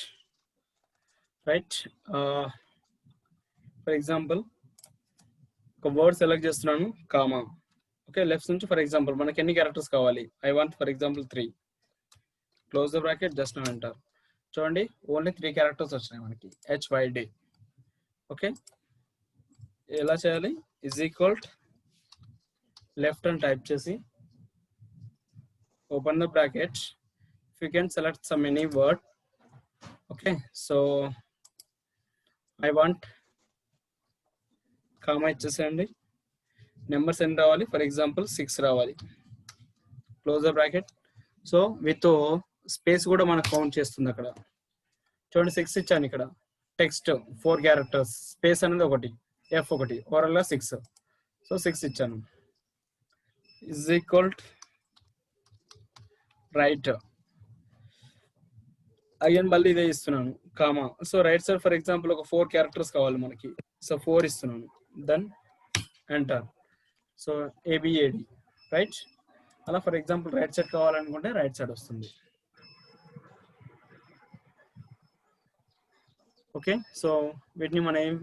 right. For example ఒక వర్డ్ సెలెక్ట్ చేస్తున్నాను, కామా. ఓకే, లెఫ్ట్ నుంచి ఫర్ ఎగ్జాంపుల్ మనకి ఎన్ని క్యారెక్టర్స్ కావాలి, I want for example 3. Close the bracket just now enter. చూడండి only 3 characters వచ్చినాయి మనకి, HYD. ఓకే, ఎలా చేయాలి, is equal to left అని టైప్ చేసి open the bracket. If you can select some any word. Okay, so I want comma ఇచ్చేసేయండి. Numbers ఎన్ని రావాలి, ఫర్ ఎగ్జాంపుల్ 6 రావాలి. Close the bracket. So with space కూడా మనకు కౌంట్ చేస్తుంది అక్కడ. చూడండి 6 ఇచ్చాను ఇక్కడ. టెక్స్ట్ 4 క్యారెక్టర్స్, స్పేస్ అనేది 1, F1, ఓవరాల్ గా 6. సో 6 ఇచ్చాను. is equal to right. Again మళ్ళీ ఇదే ఇస్తున్నాను, comma. So right side for example ఒక 4 క్యారెక్టర్స్ కావాలి మనకి. సో 4 ఇస్తున్నాను, then enter. So ABAD right. అలా ఫర్ ఎగ్జాంపుల్ రైట్ సైడ్ కావాలనుకుంటే రైట్ సైడ్ వస్తుంది. ఓకే, సో వీటిని మనం ఏం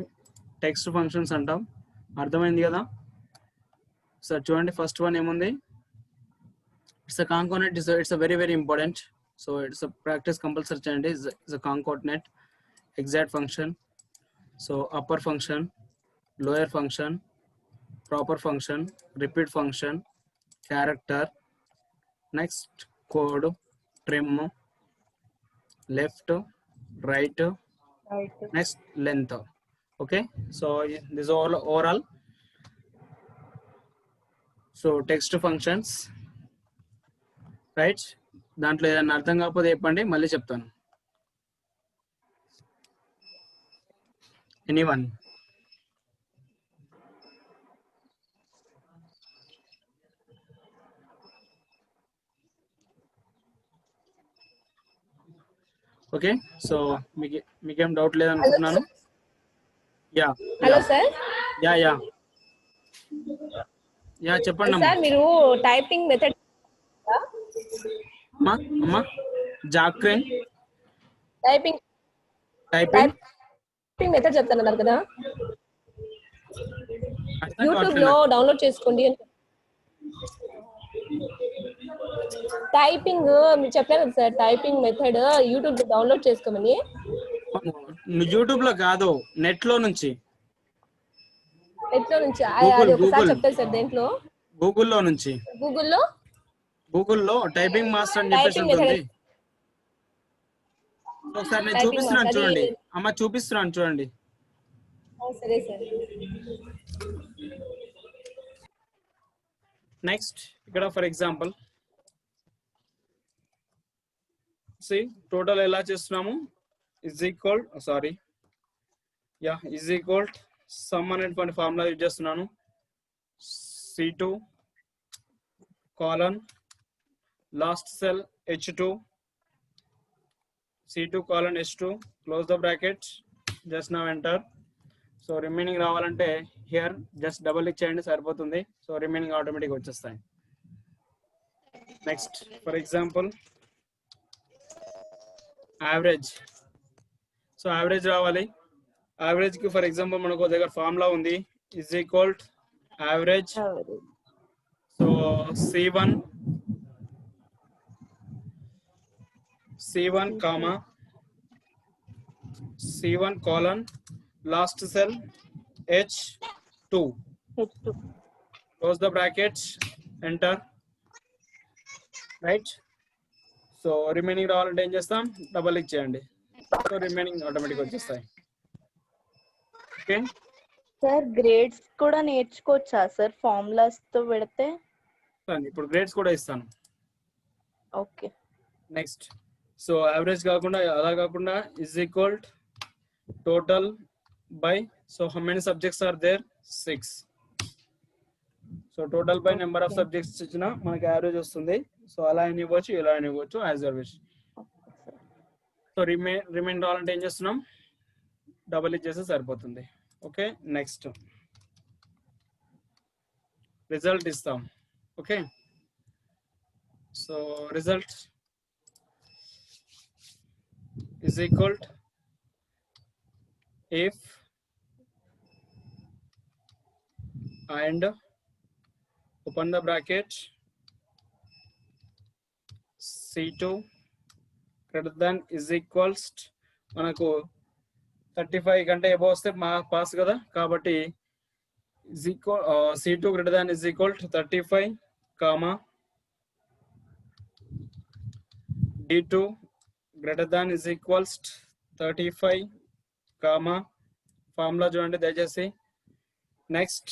టెక్స్ట్ ఫంక్షన్స్ అంటాం. అర్థమైంది కదా. సో చూడండి ఫస్ట్ వన్ ఏముంది, it's a concatenate. It's a very important. So it's a practice compulsory change. Is a concatenate, exact function. So upper function, lower function, proper function, repeat function, character, next code, trim, left, right, next length. Okay, so this is all overall. So text functions. Right. దాంట్లో ఏదైనా అర్థం కాకపోతే చెప్పండి, మళ్ళీ చెప్తాను. Anyone? Okay, so మీకేం doubt లేదనుకుంటున్నాను. Yeah hello sir. Yeah yeah yeah చెప్పండి సార్, మీరు టైపింగ్ మెథడ్ అమ్మా జాక్రెన్ టైపింగ్ మెథడ్ చెప్తున్నారు కదా, యూట్యూబ్ లో డౌన్లోడ్ చేసుకోండి. టైపింగ్ మీరు చెప్పారు కదా సార్, టైపింగ్ మెథడ్ యూట్యూబ్ లో డౌన్లోడ్ చేసుకోమని. యూట్యూబ్ లో కాదు, నెట్ లో నుంచి. ఎట్లా నుంచి గూగుల్ అది ఒకసారి గూగుల్ చెప్తారు సార్. దేంట్లో? గూగుల్లో నుంచి. గూగుల్లో గూగుల్లో టైపింగ్ మాస్టర్ అని చెప్పేసి టైపింగ్ ఉంటుంది. మెథడ్. ఒకసారి నేను టైపింగ్ చూపిస్తున్నాను మాస్టర్ చూడండి. అది. అమ్మ చూపిస్తున్నాను చూడండి. సరే సార్. నెక్స్ట్ ఇక్కడ ఫర్ ఎగ్జాంపుల్ టోటల్ ఎలా చేస్తున్నాము, is equal is equal some అనేటువంటి ఫార్ములా యూజ్ చేస్తున్నాను. C2 colon last cell H2, C2 colon H2, close the bracket, just now enter. So remaining రావాలంటే హియర్ జస్ట్ డబుల్ క్లిక్ చేయండి సరిపోతుంది. So remaining automatic వచ్చేస్తాయి. Next for example average. So average రావాలి. Average కి for example మనకు దగ్గర formula ఉంది, is equal average. So C1 comma C1 colon last cell H2, close the bracket, enter. Right. So remaining రావాలంటే ఏం చేస్తాం, double click చేయండి. సో రిమైనింగ్ ఆటోమేటిక్ వచ్చేస్తాయి. ఓకే సార్ గ్రేడ్స్ కూడా నేర్చుకోవచ్చా సార్ ఫార్ములాస్ తో పెడితే? ఇప్పుడు గ్రేడ్స్ కూడా ఇస్తాను. ఓకే. నెక్స్ట్ సో యావరేజ్ కాకుండా అలా కాకుండా is equal total by, so how many subjects are there, 6. So total by number of subjects ఇచ్చిన మనకి యావరేజ్ వస్తుంది. సో అలా అని ఇవ్వచ్చు, ఇలా అని ఇవ్వచ్చు, as your wish. So remain రావాలంటే ఏం చేస్తున్నాం, డబుల్ ఇచ్చేస్తే సరిపోతుంది. ఓకే. నెక్స్ట్ రిజల్ట్ ఇస్తాం. Okay. So result is equal to if and open the bracket C2 greater than is equals మనకు 35 కంటే అబౌవ్ వస్తే పాస్ కదా. కాబట్టి is equal C2 greater than is equal to 35 comma D2 greater than is equals 35 comma formula చూడండి దయచేసి. Next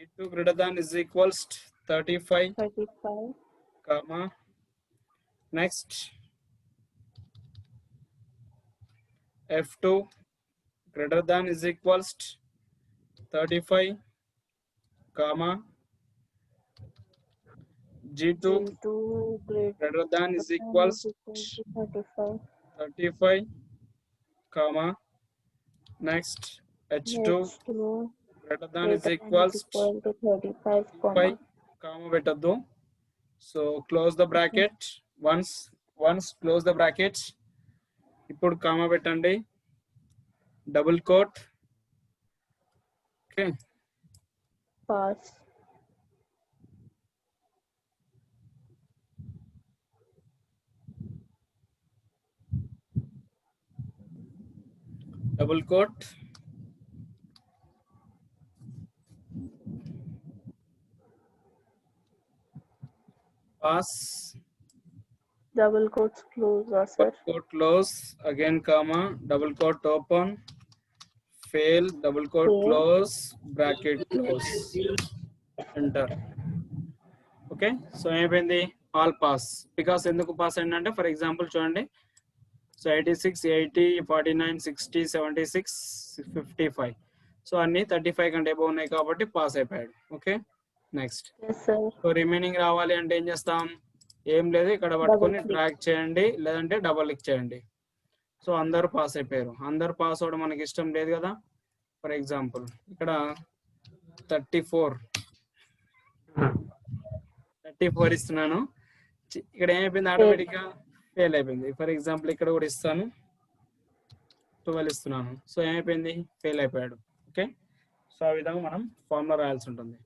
E2 greater than is equals 35 comma next F2 greater than is equals 35 comma G2 greater than is equals 35 comma next H2 greater than is equals 35 comma పెట్టొద్దు. So close the bracket. Once close the bracket. ఇప్పుడు comma పెట్టండి, double quote. Okay. Pass. double quote, pass, double quotes close, sir. quote close, again comma, double quote open, fail, double quote close, bracket close, enter. Okay, so ఏమైంది, all pass. because ఎందుకు pass అయిందంటే for example చూడండి, so 86, 80, 49, 60, 76, 55. So అన్ని 35 కంటే above ఉన్నాయి కాబట్టి pass అయిపోయాడు. Okay. Next so remaining రావాలి అంటే ఏం చేస్తాం, ఏం లేదు, ఇక్కడ పట్టుకొని డ్రాగ్ చేయండి, లేదంటే డబల్ క్లిక్ చేయండి. సో అందరూ పాస్ అయిపోయారు. అందరూ పాస్ అవ్వడం మనకి ఇష్టం లేదు కదా. ఫర్ ఎగ్జాంపుల్ ఇక్కడ 34 ఇస్తున్నాను, ఇక్కడ ఏమైపోయింది, ఆటోమేటిక్ గా ఫెయిల్ అయిపోయింది. ఫర్ ఎగ్జాంపుల్ ఇక్కడ కూడా ఇస్తాను, 12 ఇస్తున్నాను. సో ఏమైపోయింది, ఫెయిల్ అయిపోయాడు. ఓకే. సో ఆ విధంగా మనం ఫార్ములా రాయాల్సి ఉంటుంది.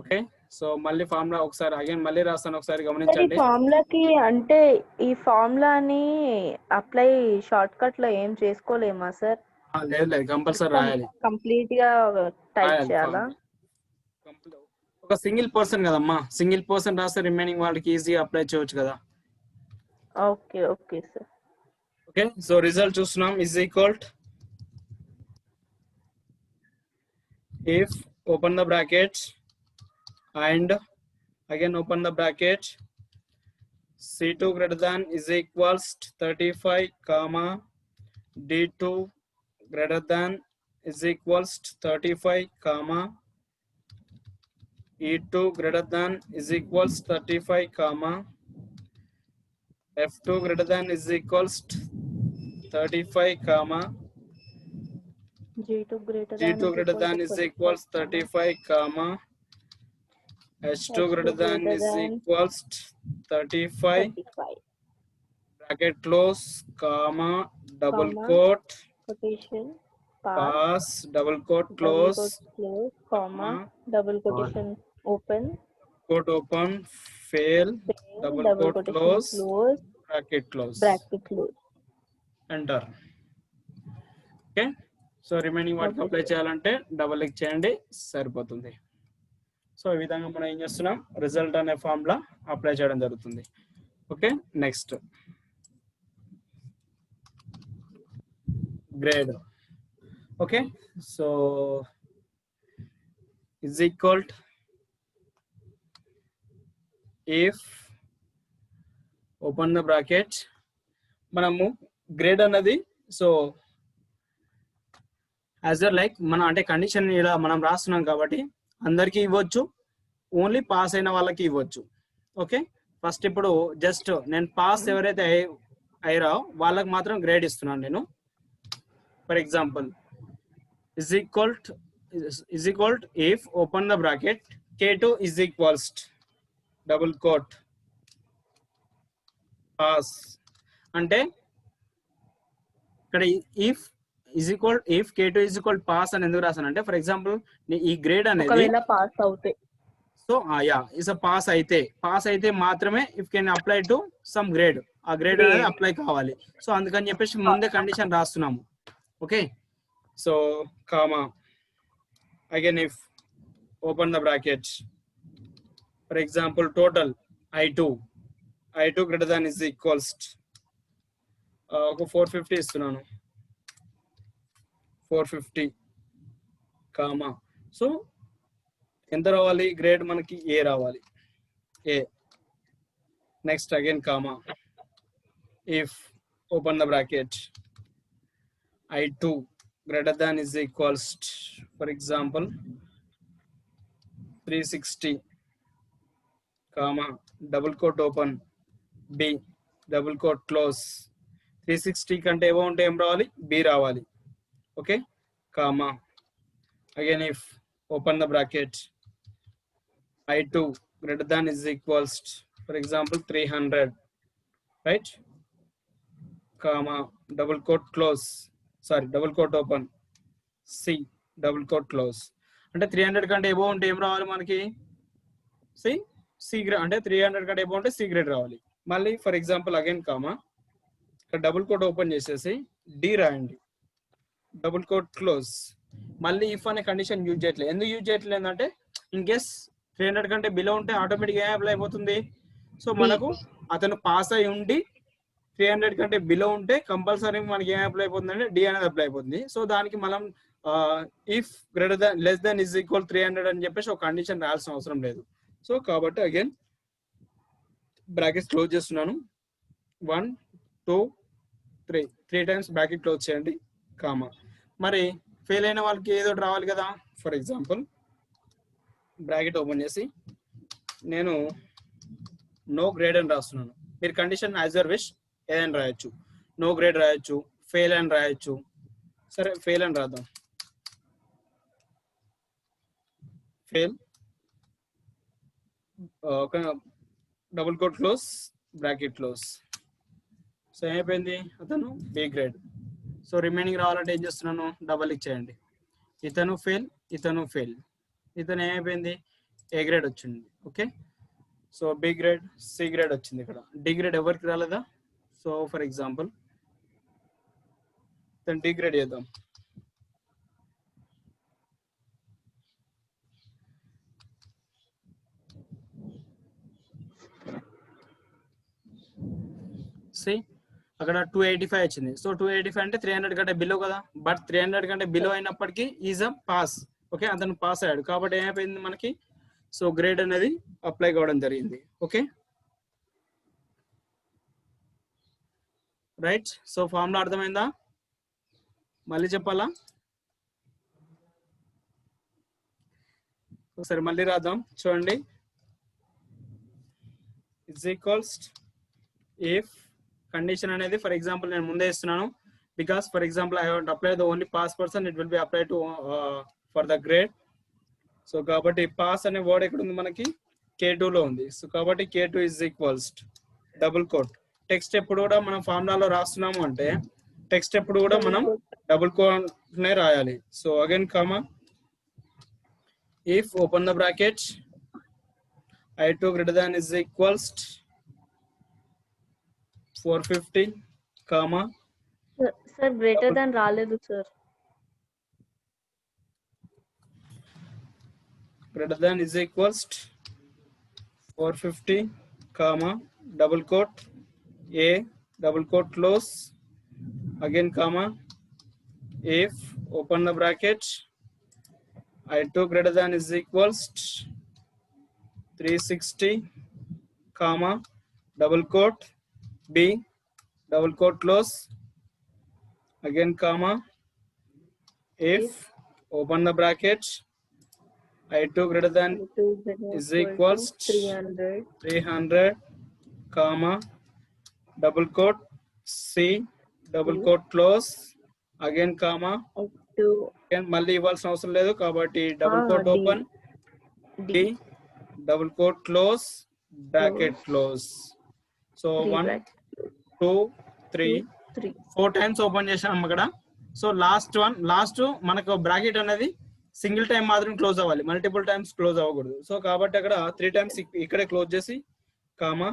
ఓకే. సో మళ్ళీ ఫార్ములా ఒకసారి అగైన్ మళ్ళీ రాస్తాను, ఒకసారి సార్ ఈ గమనించండి. ఫార్ములాకి అంటే ఈ ఫార్ములాని అప్లై షార్ట్ కట్ లో ఏం చేసుకోలేమా సార్? లేదు లేదు, కంపల్సరీ రాయాలి, కంప్లీట్ గా టైప్ రాయాలి చేయాలా? ఫార్ములా. ఒక సింగిల్ పర్సన్ కదమ్మా, సింగిల్ పర్సన్ రాస్తే రిమైనింగ్ వాళ్ళకి ఈజీగా అప్లై చేయొచ్చు కదా. Okay okay sir. Okay, so result చూస్తున్నాం. Is equal if open the bracket and again open the bracket, C2 greater than is equals 35 comma D2 greater than is equals 35 comma E2 greater than is equals 35 comma F2 greater than is equals 35 comma G2 greater than is equals 35 comma H2 greater than is equals 35 bracket close comma double quote quotation pass double quote close comma double quotation open quote open fail double quote close bracket close enter. Okay, so remaining వాటికి apply చేయాలంటే double click చేయండి, సరిపోతుంది. So ఈ విధంగా మనం ఏం చేస్తున్నాం, result అనే ఫార్ములా అప్లై చేయడం జరుగుతుంది. Okay, next grade. Okay, so is equal if open the bracket, మనము గ్రేడ్ అన్నది సో యాజ్ లైక్ మనం అంటే కండిషన్ ఇలా మనం రాస్తున్నాం కాబట్టి అందరికి ఇవ్వచ్చు, ఓన్లీ పాస్ అయిన వాళ్ళకి ఇవ్వచ్చు. ఓకే, ఫస్ట్ ఇప్పుడు జస్ట్ నేను పాస్ ఎవరైతే అయ్యారో వాళ్ళకి మాత్రం గ్రేడ్ ఇస్తున్నాను నేను. For example is equal if open the bracket K2 is equals double quote pass అంటే ఇక్కడ if if K2 is equal pass అని ఎందుకు రాసాను అంటే, ఫర్ ఎగ్జాంపుల్ ఈ గ్రేడ్ అనేది పాస్ అవుతాయి. సో ఇస్ పాస్ అయితే మాత్రమే if can apply to some grade, ఆ గ్రేడ్ అనేది అప్లై కావాలి. సో అందుకని చెప్పేసి ముందే కండిషన్ రాస్తున్నాము. Okay, so comma again if open the bracket for example total I2 greater than is equals ఒక 450 ఇస్తున్నాను, 450 కామా. సో ఎంత రావాలి గ్రేడ్ మనకి ఏ రావాలి, A. Next again comma if open the bracket I2 greater than is equals for example 360 comma double quote open B double quote close. 360 కంటే ఏవో ఉంటే ఏం రావాలి, బి రావాలి. Okay, comma again if open the bracket I2 greater than is equals for example 300, right, comma double quote close, sorry double quote open C double quote close. అంటే 300 కంటే above ఉంటే ఏం రావాలి మనకి, సి గ్రేడ్. అంటే 300 కంటే above ఉంటే C grade రావాలి. మళ్ళీ ఫర్ ఎగ్జాంపుల్ అగైన్ కామా ఇక్కడ డబుల్ కోట్ ఓపెన్ చేసేసి డి రాయండి, డబుల్ కోట్ క్లోజ్. మళ్ళీ ఇఫ్ అనే కండిషన్ యూజ్ చేయట్లేదు. ఎందుకు యూజ్ చేయట్లేదు అంటే ఇన్ కేస్ 300 కంటే బిలో ఉంటే ఆటోమేటిక్ గా అప్లై అయిపోతుంది. సో మనకు అతను పాస్ అయి ఉండి 300 కంటే బిలో ఉంటే కంపల్సరీ మనకి ఏం అప్లై అయిపోతుంది అంటే డి అనేది అప్లై అయిపోతుంది. సో దానికి మనం if greater than less than is equal 300 అని చెప్పేసి ఒక కండిషన్ రాయాల్సిన అవసరం లేదు. సో కాబట్టి అగైన్ బ్రాకెట్ క్లోజ్ చేస్తున్నాను, 1 2 3 టైమ్స్ బ్రాకెట్ క్లోజ్ చేయండి కామా. మరి ఫెయిల్ అయిన వాళ్ళకి ఏదో రావాలి కదా. ఫర్ ఎగ్జాంపుల్ బ్రాకెట్ ఓపెన్ చేసి నేను నో గ్రేడ్ అని రాస్తున్నాను. మీరు కండిషన్ యాజ్ యువర్ విష్ ఏదైనా రాయొచ్చు, నో గ్రేడ్ రాయొచ్చు, ఫెయిల్ అని రాయొచ్చు. సరే ఫెయిల్ అని రాద్దాం, ఫెయిల్ ఒక double quote close bracket close. So ఏమైపోయింది, అతను బి గ్రేడ్. సో రిమైనింగ్ రావాలంటే ఏం చేస్తున్నాను, డబల్ ఇచ్చేయండి. ఇతను ఫెయిల్, ఇతను ఫెయిల్. ఇతను ఏమైపోయింది, ఏ గ్రేడ్ వచ్చింది. Okay, so B grade, C grade వచ్చింది. ఇక్కడ డి గ్రేడ్ ఎవరికి రాలేదా? So for example D grade చేద్దాం. సి అక్కడ 285 వచ్చింది. సో 285 అంటే 300 కంటే బిలో కదా, బట్ 300 కంటే బిలో అయినప్పటికీ ఈజ్ అ పాస్. ఓకే, అతను పాస్ అయ్యాడు కాబట్టి ఏమైపోయింది మనకి, సో గ్రేడ్ అనేది అప్లై కావడం జరిగింది. Okay right. సో ఫార్ములా అర్థమైందా? మళ్ళీ చెప్పాలా? ఒకసారి మళ్ళీ రాద్దాం చూడండి. ఇట్స్ ఈక్వల్స్ ఇఫ్ కండిషన్ అనేది ఫర్ ఎగ్జాంపుల్ నేను ముందే ఇస్తున్నాను, because for example I want apply the only pass person, it will be apply to for the grade. So కాబట్టి పాస్ అనే వర్డ్ ఎక్కడ ఉంది మనకి, K2 లో ఉంది. సో కాబట్టి K2 is equals double quote. Text ఎప్పుడు కూడా మనం ఫార్ములాలో రాస్తున్నాము అంటే టెక్స్ట్ ఎప్పుడు కూడా మనం డబుల్ కోట్ నే రాయాలి. So again comma if open the bracket I2 greater than is equals 450 comma sir greater than రాలేదు sir. greater than is equals 450 comma double quote a double quote close again comma if open the bracket I2 greater than is equals 360 comma double quote b double quote close again comma if open the bracket I2 greater than is equals 300 comma double quote C double quote close again comma again మళ్ళీ ఇవ్వాల్సిన అవసరం లేదు కాబట్టి double quote open D double quote close bracket close. So 1 2 3 4 times open చేసాం అక్కడ. So last మనకు bracket అనేది single time మాత్రం క్లోజ్ అవ్వాలి, మల్టిపుల్ టైమ్స్ క్లోజ్ అవ్వకూడదు. సో కాబట్టి అక్కడ 3 times ఇక్కడే క్లోజ్ చేసి comma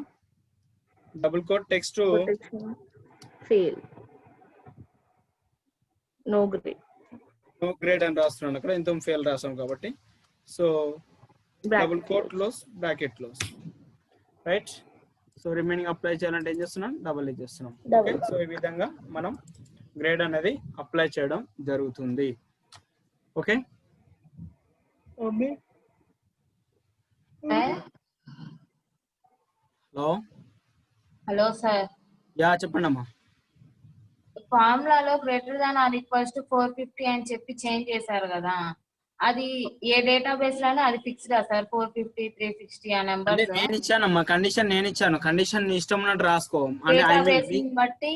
double quote text fail no grade అని రాస్తున్నాను అక్కడ, ఇంత ఫెయిల్ రాసాం కాబట్టి. So double quote close bracket close right. So remaining apply చేయాలంటే ఏం చేస్తున్నాం, డబుల్ చేస్తున్నాం. ఓకే, సో ఈ విధంగా మనం గ్రేడ్ అనేది అప్లై చేయడం జరుగుతుంది. ఓకే హలో సార్, యా చెప్పండి అమ్మా. ఫార్ములాలో greater than or equals to 450 అని చెప్పి చేంజ్ చేశారు కదా, అది ఏ డేటాబేస్ లోనే అది ఫిక్స్డ్ సార్? 450 360 ఆ నెంబర్ నేను ఇచ్చానమ్మా, కండిషన్ నేను ఇచ్చాను. కండిషన్ నీ ఇష్టం ఉన్నట్టు రాసుకో, డేటాబేస్ బట్టి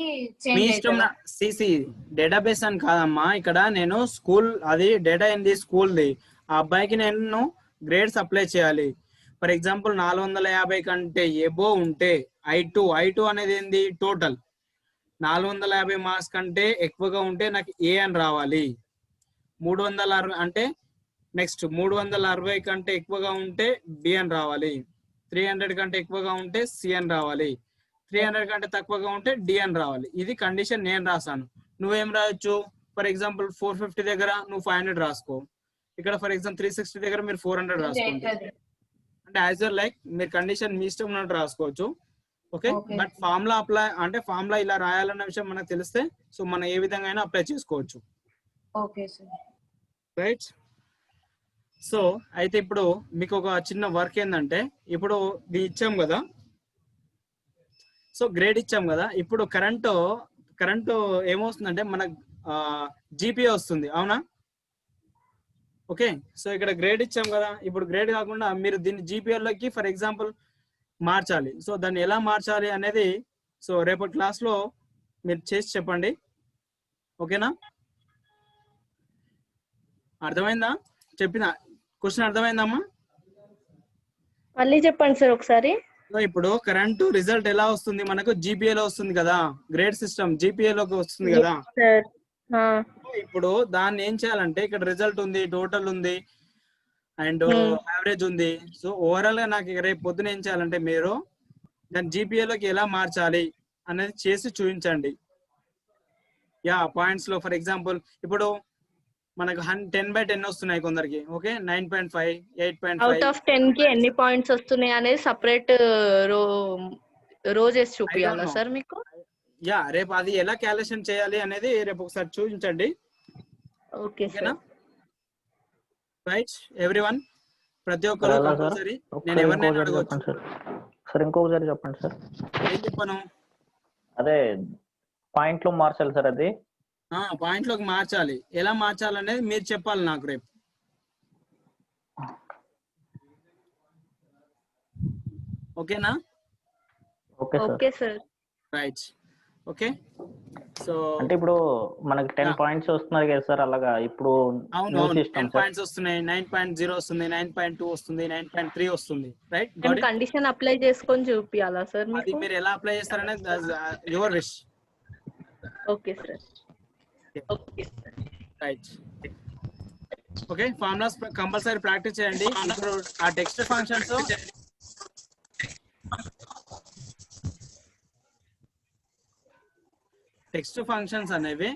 మీ ఇష్టం. సిసి డేటాబేస్ అని కాదమ్మా, ఇక్కడ నేను స్కూల్ అది డేటా ఏంది స్కూల్ది, ఆ అబ్బాయికి నేను గ్రేడ్స్ అప్లై చేయాలి. ఫర్ ఎగ్జాంపుల్ 450 కంటే ఎబో ఉంటే I2 అనేది ఏంది టోటల్, 450 మార్క్స్ కంటే ఎక్కువగా ఉంటే నాకు ఏ అని రావాలి. 360 అంటే నెక్స్ట్ 360 కంటే ఎక్కువగా ఉంటే బి అని రావాలి. 300 కంటే ఎక్కువగా ఉంటే సి అని రావాలి. 300 కంటే తక్కువగా ఉంటే డి అని రావాలి. ఇది కండిషన్ నేను రాసాను. నువ్వేం రాయొచ్చు, ఫర్ ఎగ్జాంపుల్ 450 దగ్గర నువ్వు 500 రాసుకో, ఇక్కడ ఫర్ ఎగ్జాంపుల్ 360 దగ్గర మీరు 400 రాసుకోండి. అంటే యాజ్ యూర్ లైక్ మీరు కండిషన్ మీ ఇష్టం ఉన్నట్టు రాసుకోవచ్చు. ఓకే, బట్ ఫార్ములా అప్లై అంటే ఫార్ములా ఇలా రాయాలన్న విషయం మనకు తెలిస్తే సో మనం ఏ విధంగా అయినా అప్లై చేసుకోవచ్చు. Okay sir right. సో అయితే ఇప్పుడు మీకు ఒక చిన్న వర్క్ ఏంటంటే, ఇప్పుడు ఇది ఇచ్చాం కదా, సో గ్రేడ్ ఇచ్చాం కదా, ఇప్పుడు కరెంట్ ఏమొస్తుందంటే మన జీపీఏ వస్తుంది, అవునా? ఓకే, సో ఇక్కడ గ్రేడ్ ఇచ్చాం కదా, ఇప్పుడు గ్రేడ్ కాకుండా మీరు దీన్ని జీపీఏలోకి ఫర్ ఎగ్జాంపుల్ మార్చాలి. సో దాన్ని ఎలా మార్చాలి అనేది సో రేపటి క్లాస్ లో మీరు చేసి చెప్పండి. ఓకేనా? అర్థమైందా? చెప్పిన క్వశ్చన్ అర్థమైందమ్మా? మళ్ళీ చెప్పండి సార్ ఒకసారి. సో ఇప్పుడు కరెంటు రిజల్ట్ ఎలా వస్తుంది మనకు, జీపీఏ లో వస్తుంది కదా, గ్రేడ్ సిస్టమ్ జీపీఏ లోకి వస్తుంది కదా. ఇప్పుడు దాన్ని ఏం చేయాలంటే ఇక్కడ రిజల్ట్ ఉంది, టోటల్ ఉంది, అండ్ యావరేజ్ ఉంది. సో ఓవరాల్ గా నాకు రేపు పొద్దున ఏం చేయాలంటే మీరు దాని జీపీఏలోకి ఎలా మార్చాలి అనేది చేసి చూపించండి. యా పాయింట్స్ లో ఫర్ ఎగ్జాంపుల్ ఇప్పుడు మనకు 10/10 వస్తున్నాయి కొందరికి, ఓకే 9.5, 8.5. అవుట్ ఆఫ్ 10 కి ఎన్ని పాయింట్స్ వస్తున్నాయి అనేది సపరేట్ రోజెస్ చూపియాలా సార్ మీకు? యా రేపు అది ఎలా క్యాలిక్యులేషన్ చేయాలి అనేది రేపు ఒకసారి చూపించండి. Okay sir. రైట్ ఎవ్రీవన్, ప్రతి ఒక్కరు కంపల్సరీ. నేను ఎవరినైనా అడగొచ్చు సార్. ఇంకొకసారి చెప్పండి సార్. ఏం చెప్పాను? అదే పాయింట్ లో మార్చాలి సార్. అది పాయింట్ లోకి మార్చాలి. ఎలా మార్చాలనేది మీరు చెప్పాలి నాకు రేపు. ఓకేనా? Okay sir. Right okay. So అంటే ఇప్పుడు మనకి 10 పాయింట్స్ వస్తున్నాయి కదా సార్, అలాగా ఇప్పుడు అవును 10 పాయింట్స్ వస్తున్నాయి, 9.0 వస్తుంది, 9.2 వస్తుంది, 9.3 వస్తుంది. రైట్, కండిషన్ అప్లై చేసుకొని చూపియాలా సార్ మీకు? అది మీరు ఎలా అప్లై చేస్తారనేది your wish. Okay sir. Okay sir. Right okay. Formulas compulsory practice చేయండి. ఇప్పుడు ఆ టెక్స్ట్ ఫంక్షన్స్ అనేవి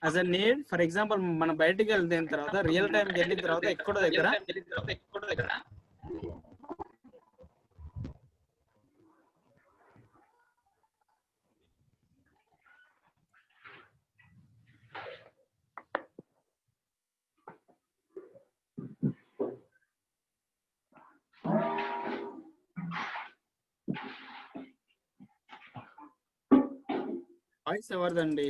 as a need. For example మనం బయటికి వెళ్ళిన తర్వాత రియల్ టైం వెళ్ళిన తర్వాత ఎక్కడో దగ్గర వాయిస్ ఎవరిదండి?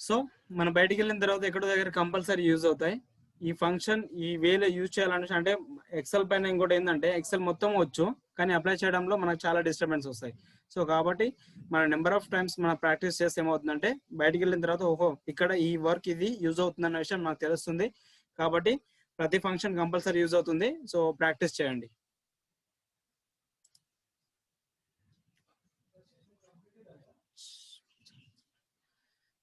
సో మనం బయటికి వెళ్ళిన తర్వాత ఎక్కడో దగ్గర కంపల్సరీ యూజ్ అవుతాయి ఈ ఫంక్షన్. ఈ వేలో యూజ్ చేయాలంటే అంటే ఎక్సెల్ పైన ఇంకోటి ఏంటంటే ఎక్సెల్ మొత్తం వచ్చు, కానీ అప్లై చేయడంలో మనకు చాలా డిస్టర్బెన్స్ వస్తాయి. సో కాబట్టి మన నెంబర్ ఆఫ్ టైమ్స్ మనం ప్రాక్టీస్ చేస్తే ఏమవుతుందంటే బయటికి వెళ్ళిన తర్వాత ఓహో ఇక్కడ ఈ వర్క్ ఇది యూజ్ అవుతుంది అన్న విషయం మనకు తెలుస్తుంది. కాబట్టి ప్రతి ఫంక్షన్ కంపల్సరీ యూజ్ అవుతుంది. సో ప్రాక్టీస్ చేయండి.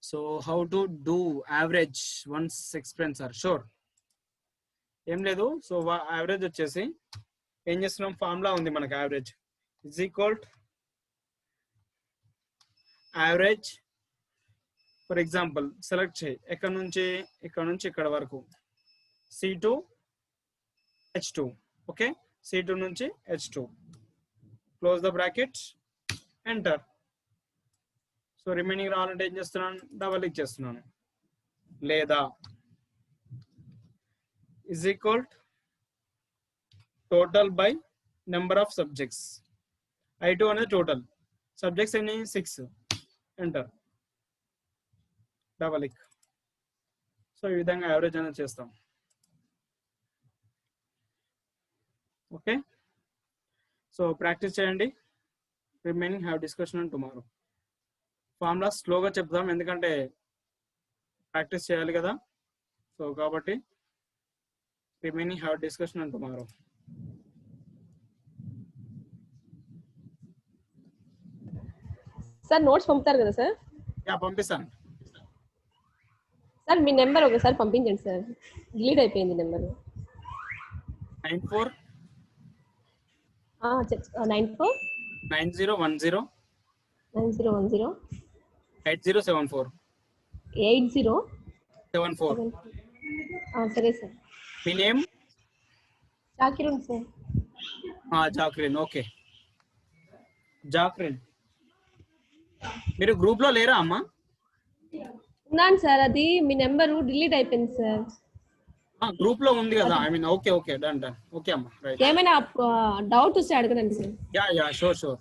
So how to do average once explain sir? Sure, ఏం లేదు. సో యావరేజ్ వచ్చేసి ఏం చేస్తున్నాం, ఫార్ములా ఉంది మనకు. Average is equal average. For example select చేయి, ఇక్కడ నుంచి ఇక్కడ వరకు C2 H2. ఓకే, C2 నుంచి H2. Close the bracket, enter. So remaining రావాలంటే ఏం చేస్తున్నాను, డబల్ క్లిక్ చేస్తున్నాను. లేదా is equal total by number of subjects. I2 అనేది టోటల్, సబ్జెక్ట్స్ ఎన్ని 6. Enter, double click. సో ఈ విధంగా యావరేజ్ అనేది చేస్తాం. ఓకే, సో ప్రాక్టీస్ చేయండి. Remaining have discussion on tomorrow. Formula స్లోగా చెప్తాం ఎందుకంటే ప్రాక్టీస్ చేయాలి కదా. సో కాబట్టి remaining have discussion on tomorrow. Sir notes పంపుతారు కదా సార్? యా పంపిస్తాను సార్. మీ నెంబర్ ఒకసారి పంపించండి సార్, డిలీట్ అయిపోయింది నెంబర్. 94 9010 9010 8074 8074. సరే సార్. మీ నేమ్? జాకిరున్ సార్. జాక్రిన్. ఓకే జాక్రిన్, మీరు గ్రూప్ లో లేరా అమ్మా? ఉన్నాను సార్, అది మీ నెంబరు డిలీట్ అయిపోయింది సార్. గ్రూప్ లో ఉంది కదా. Okay done. ఓకే అమ్మా, రైట్. ఏమైనా డౌట్ వస్తే అడగండి సార్. Yeah sure.